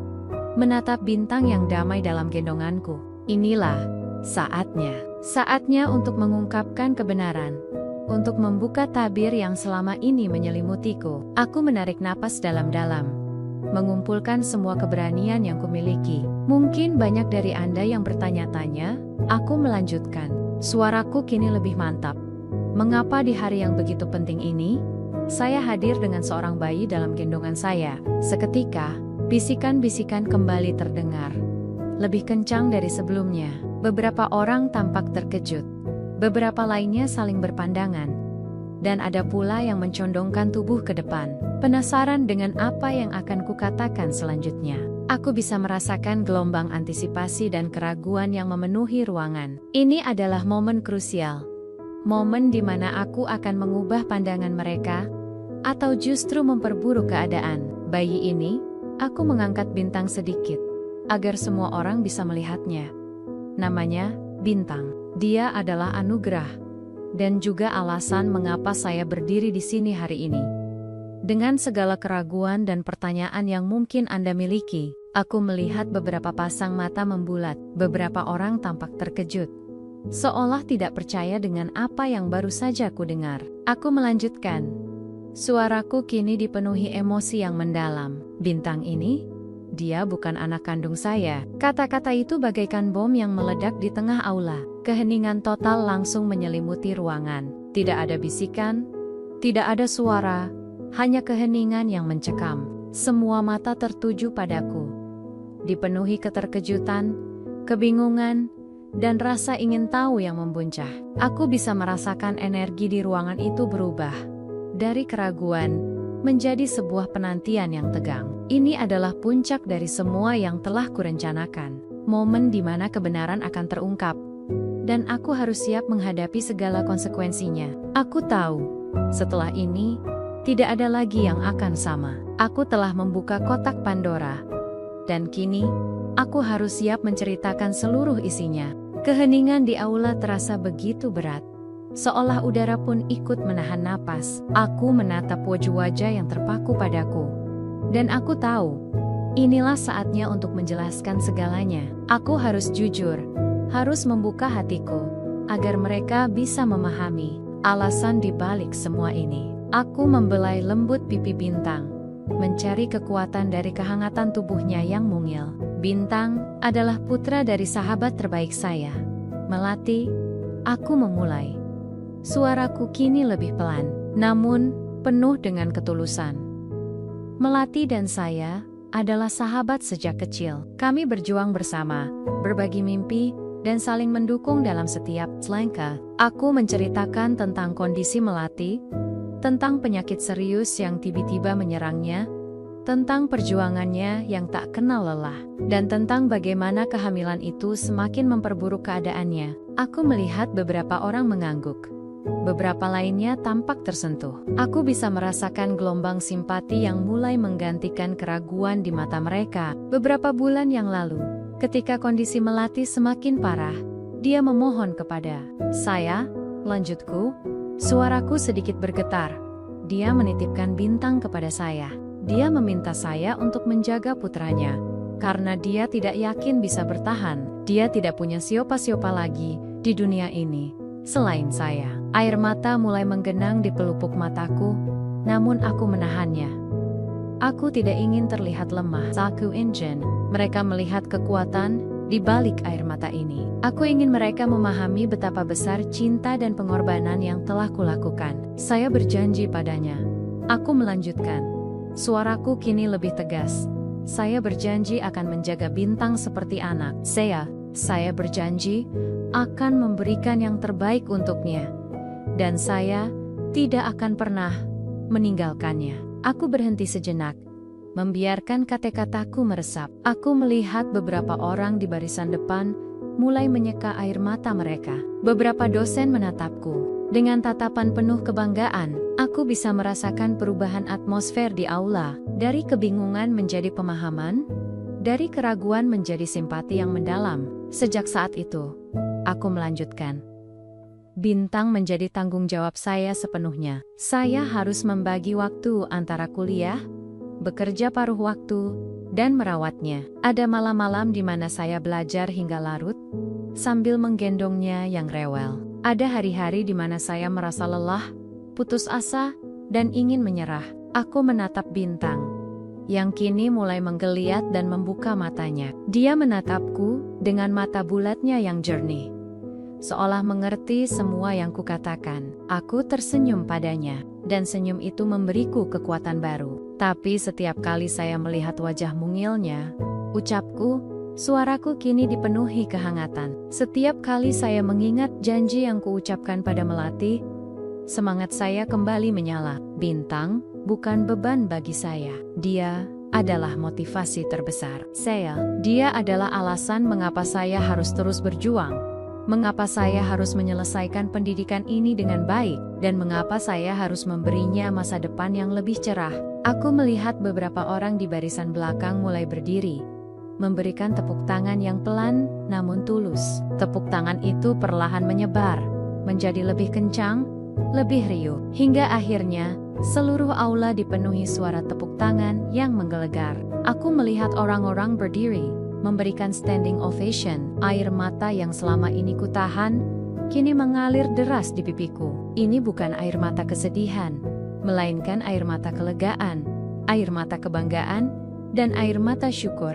menatap bintang yang damai dalam gendonganku. Inilah saatnya untuk mengungkapkan kebenaran, untuk membuka tabir yang selama ini menyelimutiku. Aku menarik napas dalam-dalam, mengumpulkan semua keberanian yang kumiliki. Mungkin banyak dari Anda yang bertanya-tanya, aku melanjutkan. Suaraku kini lebih mantap. Mengapa di hari yang begitu penting ini, saya hadir dengan seorang bayi dalam gendongan saya? Seketika, bisikan-bisikan kembali terdengar, lebih kencang dari sebelumnya. Beberapa orang tampak terkejut, beberapa lainnya saling berpandangan, dan ada pula yang mencondongkan tubuh ke depan, penasaran dengan apa yang akan kukatakan selanjutnya. Aku bisa merasakan gelombang antisipasi dan keraguan yang memenuhi ruangan. Ini adalah momen krusial, momen di mana aku akan mengubah pandangan mereka, atau justru memperburuk keadaan. Bayi ini, aku mengangkat bintang sedikit, agar semua orang bisa melihatnya. Namanya Bintang. Dia adalah anugerah, dan juga alasan mengapa saya berdiri di sini hari ini. Dengan segala keraguan dan pertanyaan yang mungkin Anda miliki, aku melihat beberapa pasang mata membulat. Beberapa orang tampak terkejut, seolah tidak percaya dengan apa yang baru saja ku dengar. Aku melanjutkan. Suaraku kini dipenuhi emosi yang mendalam. Bintang ini, dia bukan anak kandung saya. Kata-kata itu bagaikan bom yang meledak di tengah aula. Keheningan total langsung menyelimuti ruangan. Tidak ada bisikan, tidak ada suara, hanya keheningan yang mencekam. Semua mata tertuju padaku, dipenuhi keterkejutan, kebingungan, dan rasa ingin tahu yang membuncah. Aku bisa merasakan energi di ruangan itu berubah dari keraguan menjadi sebuah penantian yang tegang. Ini adalah puncak dari semua yang telah kurencanakan. Momen di mana kebenaran akan terungkap, dan aku harus siap menghadapi segala konsekuensinya. Aku tahu, setelah ini, tidak ada lagi yang akan sama. Aku telah membuka kotak Pandora, dan kini, aku harus siap menceritakan seluruh isinya. Keheningan di aula terasa begitu berat, seolah udara pun ikut menahan napas. Aku menatap wajah-wajah yang terpaku padaku, dan aku tahu, inilah saatnya untuk menjelaskan segalanya. Aku harus jujur, harus membuka hatiku, agar mereka bisa memahami alasan di balik semua ini. Aku membelai lembut pipi Bintang, mencari kekuatan dari kehangatan tubuhnya yang mungil. Bintang adalah putra dari sahabat terbaik saya, Melati. Aku memulai. Suaraku kini lebih pelan, namun penuh dengan ketulusan. Melati dan saya adalah sahabat sejak kecil. Kami berjuang bersama, berbagi mimpi, dan saling mendukung dalam setiap langkah. Aku menceritakan tentang kondisi Melati, tentang penyakit serius yang tiba-tiba menyerangnya, tentang perjuangannya yang tak kenal lelah, dan tentang bagaimana kehamilan itu semakin memperburuk keadaannya. Aku melihat beberapa orang mengangguk. Beberapa lainnya tampak tersentuh. Aku bisa merasakan gelombang simpati yang mulai menggantikan keraguan di mata mereka. Beberapa bulan yang lalu, ketika kondisi Melati semakin parah, dia memohon kepada saya, lanjutku, suaraku sedikit bergetar. Dia menitipkan bintang kepada saya. Dia meminta saya untuk menjaga putranya, karena dia tidak yakin bisa bertahan. Dia tidak punya siapa-siapa lagi di dunia ini selain saya. Air mata mulai menggenang di pelupuk mataku, namun aku menahannya. Aku tidak ingin terlihat lemah. Saku Injen, mereka melihat kekuatan di balik air mata ini. Aku ingin mereka memahami betapa besar cinta dan pengorbanan yang telah kulakukan. Saya berjanji padanya. Aku melanjutkan. Suaraku kini lebih tegas. Saya berjanji akan menjaga bintang seperti anak. Saya berjanji akan memberikan yang terbaik untuknya. Dan saya tidak akan pernah meninggalkannya. Aku berhenti sejenak, membiarkan kata-kataku meresap. Aku melihat beberapa orang di barisan depan mulai menyeka air mata mereka. Beberapa dosen menatapku dengan tatapan penuh kebanggaan. Aku bisa merasakan perubahan atmosfer di aula, dari kebingungan menjadi pemahaman, dari keraguan menjadi simpati yang mendalam. Sejak saat itu, aku melanjutkan. Bintang menjadi tanggung jawab saya sepenuhnya. Saya harus membagi waktu antara kuliah, bekerja paruh waktu, dan merawatnya. Ada malam-malam di mana saya belajar hingga larut, sambil menggendongnya yang rewel. Ada hari-hari di mana saya merasa lelah, putus asa, dan ingin menyerah. Aku menatap bintang, yang kini mulai menggeliat dan membuka matanya. Dia menatapku dengan mata bulatnya yang jernih, seolah mengerti semua yang kukatakan. Aku tersenyum padanya, dan senyum itu memberiku kekuatan baru. Tapi setiap kali saya melihat wajah mungilnya, ucapku, suaraku kini dipenuhi kehangatan. Setiap kali saya mengingat janji yang kuucapkan pada Melati, semangat saya kembali menyala. Bintang bukan beban bagi saya. Dia adalah motivasi terbesar saya. Dia adalah alasan mengapa saya harus terus berjuang. Mengapa saya harus menyelesaikan pendidikan ini dengan baik, dan mengapa saya harus memberinya masa depan yang lebih cerah. Aku melihat beberapa orang di barisan belakang mulai berdiri, memberikan tepuk tangan yang pelan namun tulus. Tepuk tangan itu perlahan menyebar, menjadi lebih kencang, lebih riuh, hingga akhirnya seluruh aula dipenuhi suara tepuk tangan yang menggelegar. Aku melihat orang-orang berdiri, memberikan standing ovation. Air mata yang selama ini kutahan, kini mengalir deras di pipiku. Ini bukan air mata kesedihan, melainkan air mata kelegaan, air mata kebanggaan, dan air mata syukur.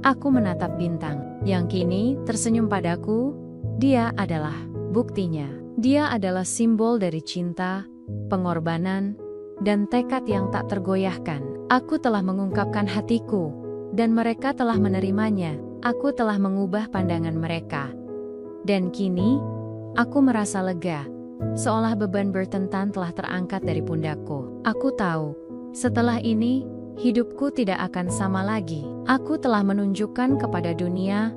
Aku menatap bintang, yang kini tersenyum padaku. Dia adalah buktinya. Dia adalah simbol dari cinta, pengorbanan, dan tekad yang tak tergoyahkan. Aku telah mengungkapkan hatiku, dan mereka telah menerimanya. Aku telah mengubah pandangan mereka. Dan kini, aku merasa lega, seolah beban bertentan telah terangkat dari pundakku. Aku tahu, setelah ini, hidupku tidak akan sama lagi. Aku telah menunjukkan kepada dunia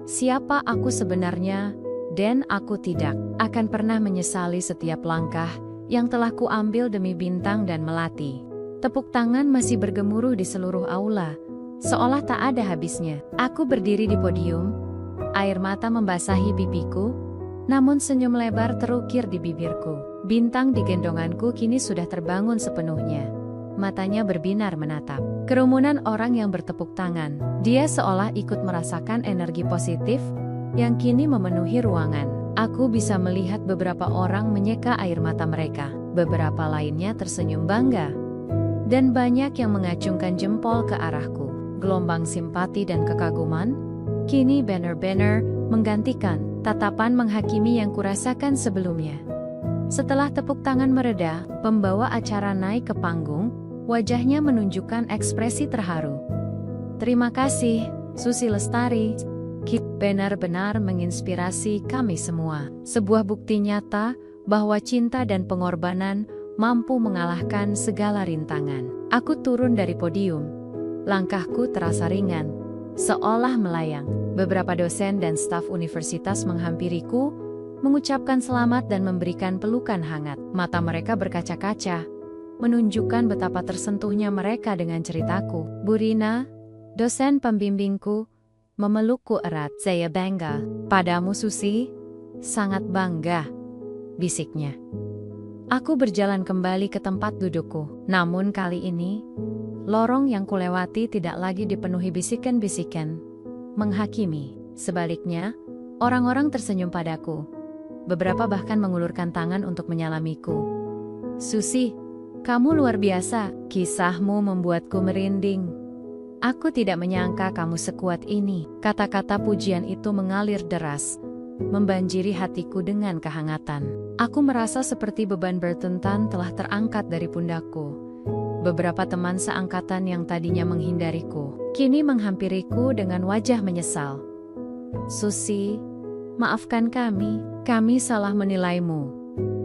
siapa aku sebenarnya, dan aku tidak akan pernah menyesali setiap langkah yang telah kuambil demi Bintang dan Melati. Tepuk tangan masih bergemuruh di seluruh aula, seolah tak ada habisnya. Aku berdiri di podium, air mata membasahi pipiku, namun senyum lebar terukir di bibirku. Bintang di gendonganku kini sudah terbangun sepenuhnya. Matanya berbinar menatap kerumunan orang yang bertepuk tangan. Dia seolah ikut merasakan energi positif yang kini memenuhi ruangan. Aku bisa melihat beberapa orang menyeka air mata mereka. Beberapa lainnya tersenyum bangga. Dan banyak yang mengacungkan jempol ke arahku. Gelombang simpati dan kekaguman, kini benar-benar menggantikan tatapan menghakimi yang kurasakan sebelumnya. Setelah tepuk tangan mereda, pembawa acara naik ke panggung, wajahnya menunjukkan ekspresi terharu. Terima kasih, Susi Lestari. Benar-benar menginspirasi kami semua. Sebuah bukti nyata bahwa cinta dan pengorbanan mampu mengalahkan segala rintangan. Aku turun dari podium. Langkahku terasa ringan, seolah melayang. Beberapa dosen dan staf universitas menghampiriku, mengucapkan selamat dan memberikan pelukan hangat. Mata mereka berkaca-kaca, menunjukkan betapa tersentuhnya mereka dengan ceritaku. Bu Rina, dosen pembimbingku, memelukku erat. Saya bangga padamu, Susi. Sangat bangga, bisiknya. Aku berjalan kembali ke tempat dudukku. Namun kali ini, lorong yang kulewati tidak lagi dipenuhi bisikan-bisikan menghakimi. Sebaliknya, orang-orang tersenyum padaku. Beberapa bahkan mengulurkan tangan untuk menyalamiku. Susi, kamu luar biasa. Kisahmu membuatku merinding. Aku tidak menyangka kamu sekuat ini. Kata-kata pujian itu mengalir deras, membanjiri hatiku dengan kehangatan. Aku merasa seperti beban bertentan telah terangkat dari pundakku. Beberapa teman seangkatan yang tadinya menghindariku, kini menghampiriku dengan wajah menyesal. Susi, maafkan kami salah menilaimu,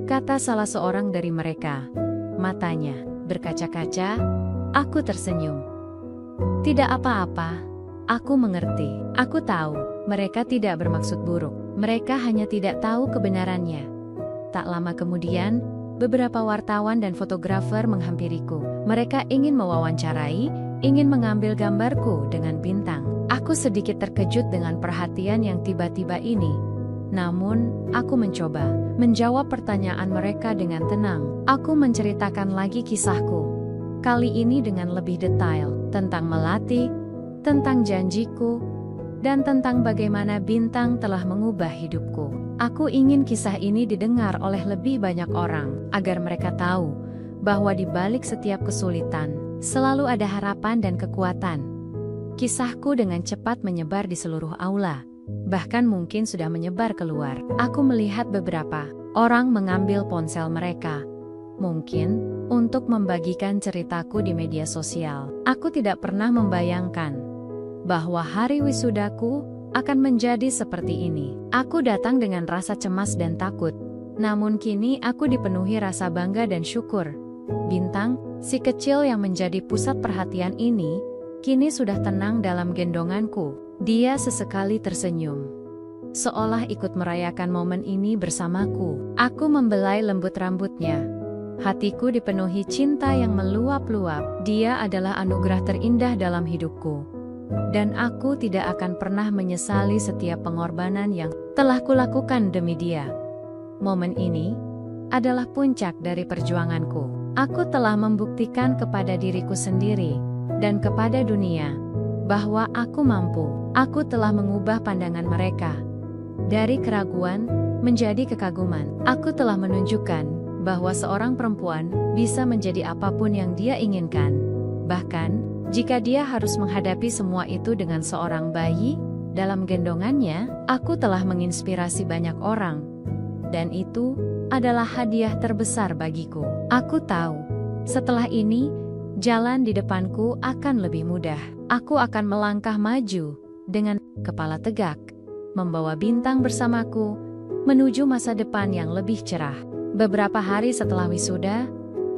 kata salah seorang dari mereka. Matanya berkaca-kaca, aku tersenyum. Tidak apa-apa, aku mengerti. Aku tahu, mereka tidak bermaksud buruk. Mereka hanya tidak tahu kebenarannya. Tak lama kemudian, beberapa wartawan dan fotografer menghampiriku. Mereka ingin mewawancarai, ingin mengambil gambarku dengan bintang. Aku sedikit terkejut dengan perhatian yang tiba-tiba ini. Namun, aku mencoba menjawab pertanyaan mereka dengan tenang. Aku menceritakan lagi kisahku. Kali ini dengan lebih detail, tentang Melati, tentang janjiku, dan tentang bagaimana bintang telah mengubah hidupku. Aku ingin kisah ini didengar oleh lebih banyak orang, agar mereka tahu bahwa di balik setiap kesulitan, selalu ada harapan dan kekuatan. Kisahku dengan cepat menyebar di seluruh aula, bahkan mungkin sudah menyebar keluar. Aku melihat beberapa orang mengambil ponsel mereka, mungkin untuk membagikan ceritaku di media sosial. Aku tidak pernah membayangkan bahwa hari wisudaku akan menjadi seperti ini. Aku datang dengan rasa cemas dan takut, namun kini aku dipenuhi rasa bangga dan syukur. Bintang, si kecil yang menjadi pusat perhatian ini, kini sudah tenang dalam gendonganku. Dia sesekali tersenyum, seolah ikut merayakan momen ini bersamaku. Aku membelai lembut rambutnya. Hatiku dipenuhi cinta yang meluap-luap. Dia adalah anugerah terindah dalam hidupku. Dan aku tidak akan pernah menyesali setiap pengorbanan yang telah kulakukan demi dia. Momen ini adalah puncak dari perjuanganku. Aku telah membuktikan kepada diriku sendiri dan kepada dunia bahwa aku mampu. Aku telah mengubah pandangan mereka dari keraguan menjadi kekaguman. Aku telah menunjukkan bahwa seorang perempuan bisa menjadi apapun yang dia inginkan. Bahkan, jika dia harus menghadapi semua itu dengan seorang bayi dalam gendongannya, aku telah menginspirasi banyak orang. Dan itu adalah hadiah terbesar bagiku. Aku tahu, setelah ini, jalan di depanku akan lebih mudah. Aku akan melangkah maju dengan kepala tegak, membawa bintang bersamaku menuju masa depan yang lebih cerah. Beberapa hari setelah wisuda,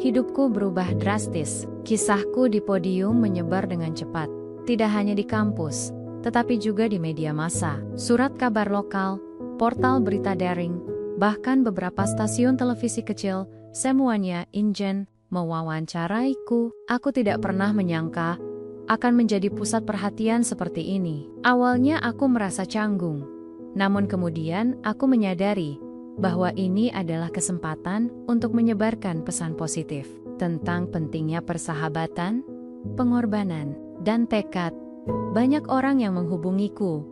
hidupku berubah drastis. Kisahku di podium menyebar dengan cepat. Tidak hanya di kampus, tetapi juga di media massa, surat kabar lokal, portal berita daring, bahkan beberapa stasiun televisi kecil, semuanya ingin mewawancaraiku. Aku tidak pernah menyangka akan menjadi pusat perhatian seperti ini. Awalnya aku merasa canggung, namun kemudian aku menyadari bahwa ini adalah kesempatan untuk menyebarkan pesan positif tentang pentingnya persahabatan, pengorbanan, dan tekad. Banyak orang yang menghubungiku,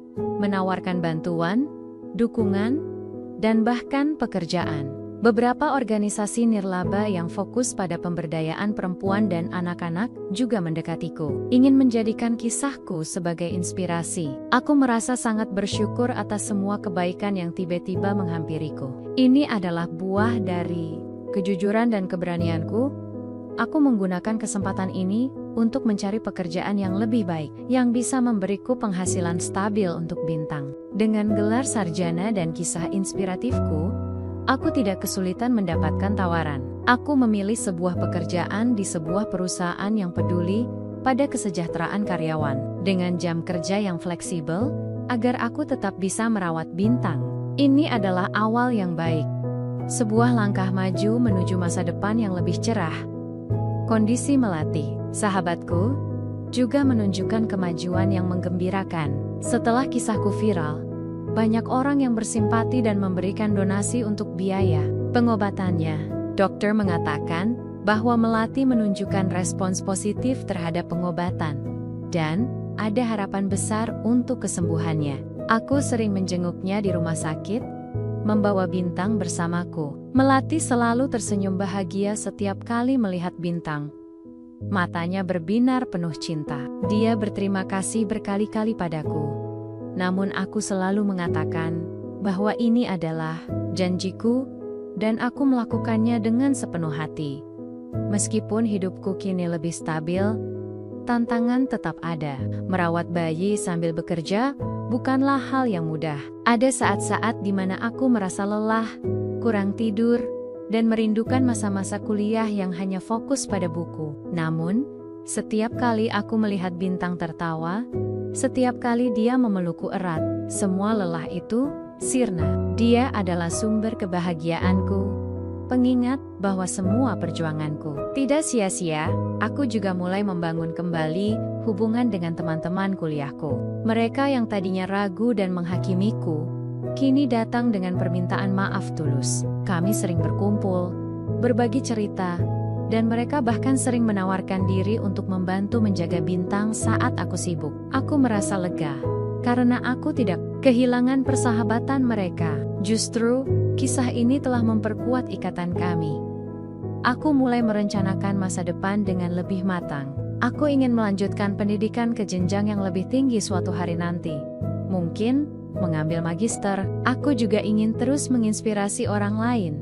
menawarkan bantuan, dukungan, dan bahkan pekerjaan. Beberapa organisasi nirlaba yang fokus pada pemberdayaan perempuan dan anak-anak juga mendekatiku, ingin menjadikan kisahku sebagai inspirasi. Aku merasa sangat bersyukur atas semua kebaikan yang tiba-tiba menghampiriku. Ini adalah buah dari kejujuran dan keberanianku. Aku menggunakan kesempatan ini untuk mencari pekerjaan yang lebih baik, yang bisa memberiku penghasilan stabil untuk bintang. Dengan gelar sarjana dan kisah inspiratifku, aku tidak kesulitan mendapatkan tawaran. Aku memilih sebuah pekerjaan di sebuah perusahaan yang peduli pada kesejahteraan karyawan, dengan jam kerja yang fleksibel, agar aku tetap bisa merawat Bintang. Ini adalah awal yang baik. Sebuah langkah maju menuju masa depan yang lebih cerah. Kondisi Melati, sahabatku, juga menunjukkan kemajuan yang menggembirakan. Setelah kisahku viral, banyak orang yang bersimpati dan memberikan donasi untuk biaya pengobatannya. Dokter mengatakan bahwa Melati menunjukkan respons positif terhadap pengobatan, dan ada harapan besar untuk kesembuhannya. Aku sering menjenguknya di rumah sakit, membawa Bintang bersamaku. Melati selalu tersenyum bahagia setiap kali melihat Bintang. Matanya berbinar penuh cinta. Dia berterima kasih berkali-kali padaku. Namun aku selalu mengatakan bahwa ini adalah janjiku, dan aku melakukannya dengan sepenuh hati. Meskipun hidupku kini lebih stabil, tantangan tetap ada. Merawat bayi sambil bekerja bukanlah hal yang mudah. Ada saat-saat di mana aku merasa lelah, kurang tidur, dan merindukan masa-masa kuliah yang hanya fokus pada buku. Namun, setiap kali aku melihat Bintang tertawa, setiap kali dia memelukku erat, semua lelah itu sirna. Dia adalah sumber kebahagiaanku, pengingat bahwa semua perjuanganku tidak sia-sia. Aku juga mulai membangun kembali hubungan dengan teman-teman kuliahku. Mereka yang tadinya ragu dan menghakimiku, kini datang dengan permintaan maaf tulus. Kami sering berkumpul, berbagi cerita, dan mereka bahkan sering menawarkan diri untuk membantu menjaga Bintang saat aku sibuk. Aku merasa lega, karena aku tidak kehilangan persahabatan mereka. Justru, kisah ini telah memperkuat ikatan kami. Aku mulai merencanakan masa depan dengan lebih matang. Aku ingin melanjutkan pendidikan ke jenjang yang lebih tinggi suatu hari nanti. Mungkin, mengambil magister. Aku juga ingin terus menginspirasi orang lain,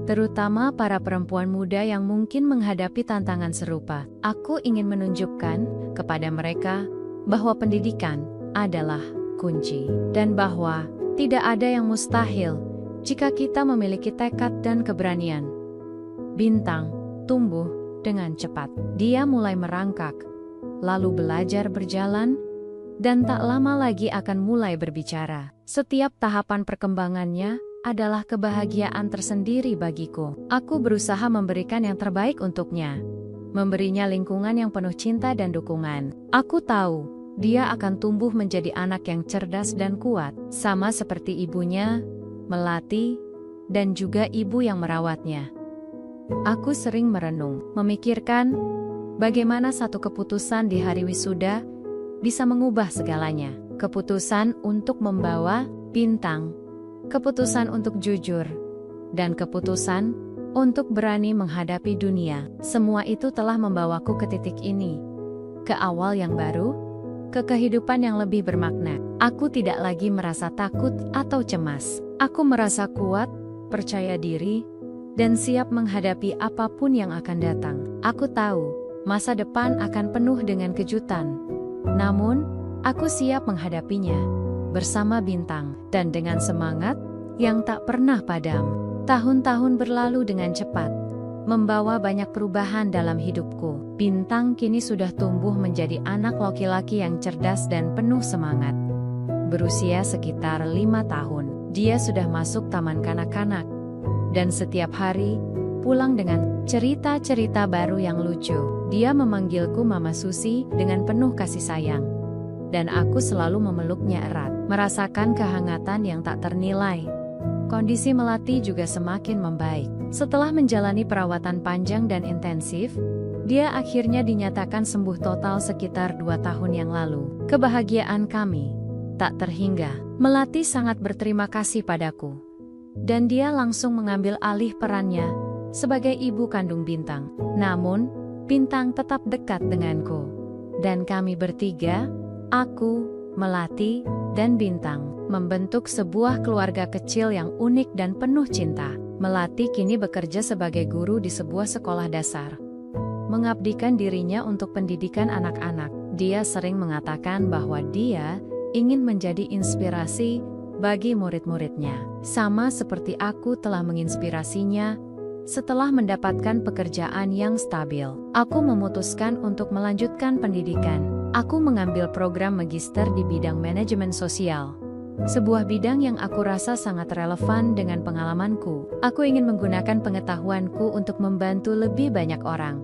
terutama para perempuan muda yang mungkin menghadapi tantangan serupa. Aku ingin menunjukkan kepada mereka bahwa pendidikan adalah kunci, dan bahwa tidak ada yang mustahil jika kita memiliki tekad dan keberanian. Bintang tumbuh dengan cepat. Dia mulai merangkak, lalu belajar berjalan, dan tak lama lagi akan mulai berbicara. Setiap tahapan perkembangannya adalah kebahagiaan tersendiri bagiku. Aku berusaha memberikan yang terbaik untuknya, memberinya lingkungan yang penuh cinta dan dukungan. Aku tahu dia akan tumbuh menjadi anak yang cerdas dan kuat, sama seperti ibunya, Melati, dan juga ibu yang merawatnya. Aku sering merenung, memikirkan bagaimana satu keputusan di hari wisuda bisa mengubah segalanya. Keputusan untuk membawa Bintang, keputusan untuk jujur, dan keputusan untuk berani menghadapi dunia. Semua itu telah membawaku ke titik ini, ke awal yang baru, ke kehidupan yang lebih bermakna. Aku tidak lagi merasa takut atau cemas. Aku merasa kuat, percaya diri, dan siap menghadapi apapun yang akan datang. Aku tahu, masa depan akan penuh dengan kejutan. Namun, aku siap menghadapinya, bersama Bintang, dan dengan semangat yang tak pernah padam. Tahun-tahun berlalu dengan cepat, membawa banyak perubahan dalam hidupku. Bintang kini sudah tumbuh menjadi anak laki-laki yang cerdas dan penuh semangat. Berusia sekitar 5 tahun, dia sudah masuk taman kanak-kanak, dan setiap hari pulang dengan cerita-cerita baru yang lucu. Dia memanggilku Mama Susi dengan penuh kasih sayang, dan aku selalu memeluknya erat, merasakan kehangatan yang tak ternilai. Kondisi Melati juga semakin membaik. Setelah menjalani perawatan panjang dan intensif, dia akhirnya dinyatakan sembuh total sekitar 2 tahun yang lalu. Kebahagiaan kami tak terhingga. Melati sangat berterima kasih padaku, dan dia langsung mengambil alih perannya sebagai ibu kandung Bintang. Namun, Bintang tetap dekat denganku, dan kami bertiga, aku, Melati, dan Bintang, membentuk sebuah keluarga kecil yang unik dan penuh cinta. Melati kini bekerja sebagai guru di sebuah sekolah dasar, mengabdikan dirinya untuk pendidikan anak-anak. Dia sering mengatakan bahwa dia ingin menjadi inspirasi bagi murid-muridnya, sama seperti aku telah menginspirasinya Setelah mendapatkan pekerjaan yang stabil, aku memutuskan untuk melanjutkan pendidikan. Aku mengambil program magister di bidang manajemen sosial. Sebuah bidang yang aku rasa sangat relevan dengan pengalamanku. Aku ingin menggunakan pengetahuanku untuk membantu lebih banyak orang,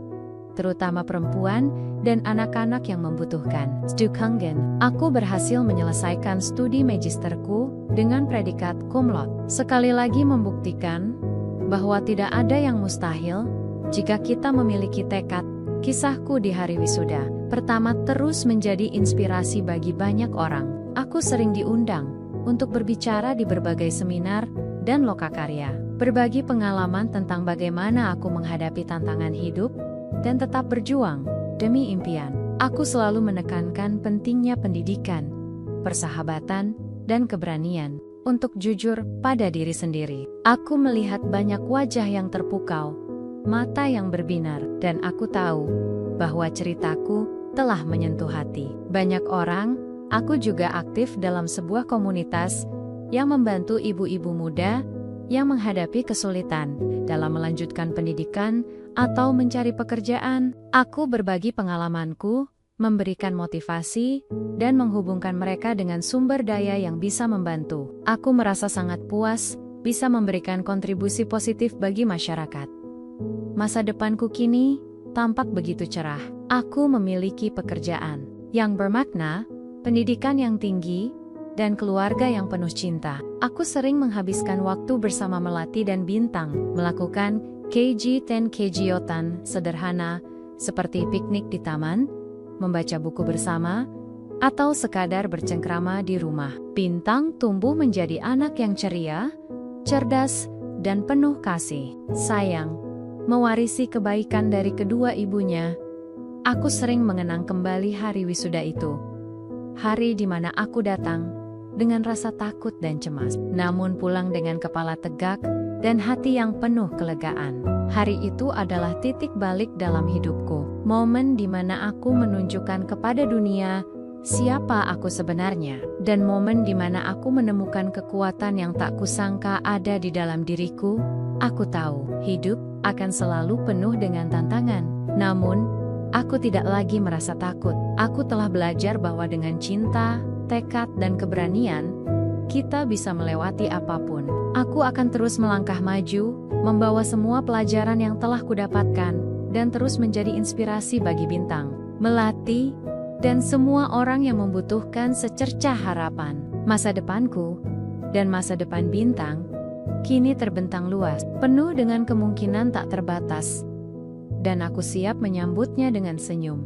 terutama perempuan dan anak-anak yang membutuhkan. Stukangen, aku berhasil menyelesaikan studi magisterku dengan predikat cum laude. Sekali lagi membuktikan bahwa tidak ada yang mustahil jika kita memiliki tekad. Kisahku di hari wisuda pertama terus menjadi inspirasi bagi banyak orang. Aku sering diundang untuk berbicara di berbagai seminar dan lokakarya, berbagi pengalaman tentang bagaimana aku menghadapi tantangan hidup dan tetap berjuang demi impian. Aku selalu menekankan pentingnya pendidikan, persahabatan, dan keberanian untuk jujur pada diri sendiri. Aku melihat banyak wajah yang terpukau, mata yang berbinar, dan aku tahu bahwa ceritaku telah menyentuh hati banyak orang. Aku juga aktif dalam sebuah komunitas yang membantu ibu-ibu muda yang menghadapi kesulitan dalam melanjutkan pendidikan atau mencari pekerjaan. Aku berbagi pengalamanku, memberikan motivasi, dan menghubungkan mereka dengan sumber daya yang bisa membantu. Aku merasa sangat puas bisa memberikan kontribusi positif bagi masyarakat. Masa depanku kini tampak begitu cerah. Aku memiliki pekerjaan yang bermakna, pendidikan yang tinggi, dan keluarga yang penuh cinta. Aku sering menghabiskan waktu bersama Melati dan Bintang, melakukan kegiatan sederhana seperti piknik di taman, membaca buku bersama, atau sekadar bercengkrama di rumah. Bintang tumbuh menjadi anak yang ceria, cerdas, dan penuh kasih sayang, mewarisi kebaikan dari kedua ibunya. Aku sering mengenang kembali hari wisuda itu. Hari di mana aku datang dengan rasa takut dan cemas, namun pulang dengan kepala tegak dan hati yang penuh kelegaan. Hari itu adalah titik balik dalam hidupku, momen di mana aku menunjukkan kepada dunia siapa aku sebenarnya, dan momen di mana aku menemukan kekuatan yang tak kusangka ada di dalam diriku. Aku tahu hidup akan selalu penuh dengan tantangan, namun aku tidak lagi merasa takut. Aku telah belajar bahwa dengan cinta, tekad, dan keberanian, kita bisa melewati apapun. Aku akan terus melangkah maju, membawa semua pelajaran yang telah kudapatkan, dan terus menjadi inspirasi bagi Bintang, Melati, dan semua orang yang membutuhkan secercah harapan. Masa depanku dan masa depan Bintang kini terbentang luas, penuh dengan kemungkinan tak terbatas, dan aku siap menyambutnya dengan senyum.